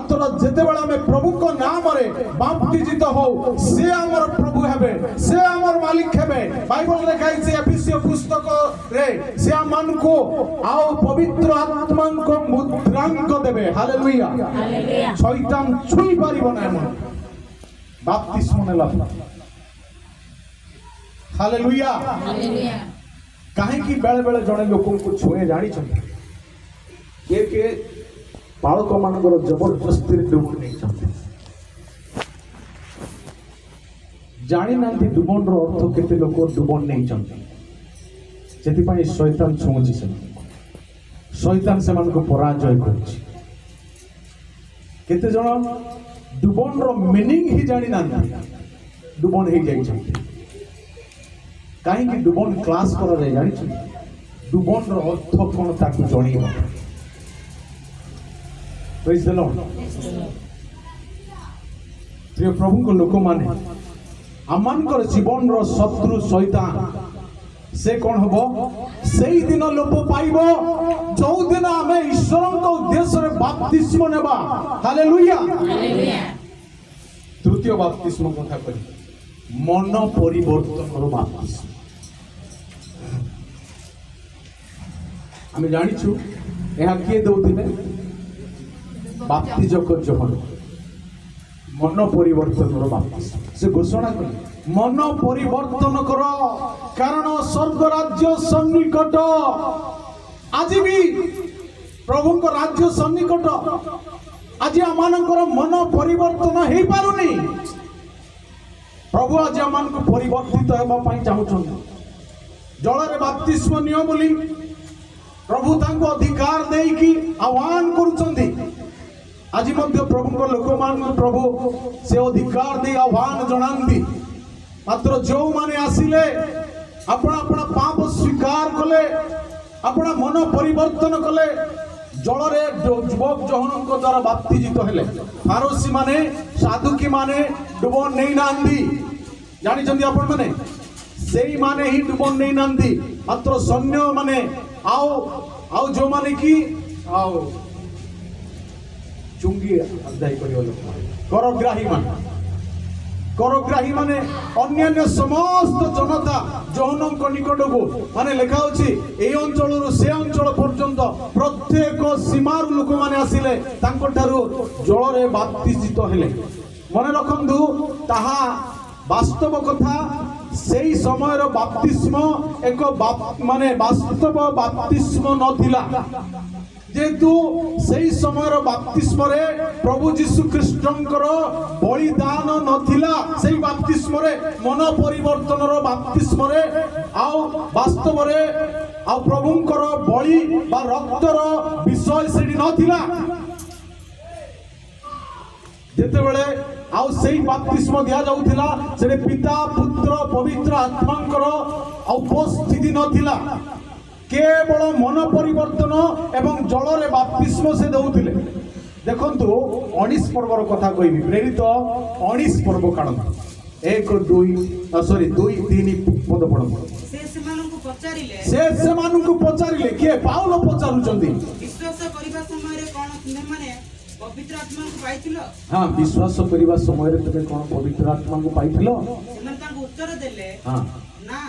मात्र जेतेबेले आमे प्रभु को नाम रे बाप्तिजित हो से हमर प्रभु हेबे से हमर मालिक हेबे बाइबल लिखाई से एफिसियो पुस्तक रे से मन को आओ पवित्र आत्मा को मुद्रांक देबे हालेलुया हालेलुया शैतान छुई पारिबो ना मन बाप्तिस्म नेला हालेलुया हालेलुया काहे कि बेले बेले जणे लोकन को छुए जानि छथि के बालक मानकर जबरदस्ती डुबन नहीं जानी ना डुबन अर्थ केते लोक डुबन नहीं चाहते शैतान छुँची से शैतान से पराजय करते जन डुबन मीनिंग ही जानी ना डुबन हो जाए कहीं डुबन क्लास कर जानी डुबन अर्थ कौन ताकू जन प्रेज द लॉर्ड प्रिय प्रभु को लोक माने आमानकर जीवन रो शत्रु शैतान से कौन हबो सेई दिन लोप पाइबो जो दिन आमे ईश्वर को उद्देश्य रे बपतिस्म नेबा हालेलुया हालेलुया तृतीय बपतिस्म कथा करी मन परिवर्तन रो बपतिस्म आमे जानि छु एहा के दउतिले बाप्तिजक जोहन मन परिवर्तन बाप्तिस्म से घोषणा कर मन परिवर्तन कर कारण स्वर्ग राज्य सन्निकट आज भी प्रभु को राज्य सन्निकट आज आमानकर मन परिवर्तन हो पारुनी प्रभु आज आमान को परिवर्तित होगा पाई चाहूछन जल रे बाप्तिस्म नियो बोली प्रभु तांको अधिकार देई की आह्वान करूछंती आज मध्य प्रभु को लोक मान प्रभु से अधिकार दे आह्वान जनांती मात्र जो माने आसिले अपना अपना पाप स्वीकार कले अपना मन परिवर्तन कले जल रे युवक जहन को द्वारा बाप्तिजित हेले फारोसी माने साधुकी माने डुबन नहीं नांदी जानी चंदी अपन माने सेई माने ही डुबन नहीं नांदी मात्र सैन्य माने आओ जो माने की आओ चुंगी अध्याय करग्राही माने अन्य समस्त जनता जौन निकट को माने लिखा होची ए अंचल से अंचल पर्यंत प्रत्येक सीमार लोक माने आसिले तांको ठारू जल रे बाप्तिजित हेले मन रखंदु ताहा वास्तव कथा सेई समय बाप्तिस्म एक माने वास्तव बाप्तिस्म नथिला जेतु सही समय बाप्तिस्म रे प्रभु जीशु ख्रीष्टंकर बलिदान नथिला सही बाप्तिस्म रे मन परिवर्तन रो बाप्तिस्म रे आउ वास्तव रे आउ प्रभुंकर बलि बा रक्तर विषय सेठी नथिला जेते बेले आउ सही बाप्तिस्म दिया जाउथिला से पिता पुत्र पवित्र आत्मांकर उपस्थिति नथिला केवल मन परिवर्तन एवं जल रे बाप्तिस्म से दउथिले देखंतु 19 पर्वर कथा कहबी प्रेरित 19 पर्व काढ 1 2 3 पद पढ से सेमानंकु पचारिले के पाउलो पचारुचंदी विश्वास करिबा समय रे कोन तुमे माने पवित्र आत्मा को पाइथिलो हां विश्वास करिबा समय रे तुमे कोन पवित्र आत्मा को पाइथिलो सेमान तांको उत्तर देले हां ना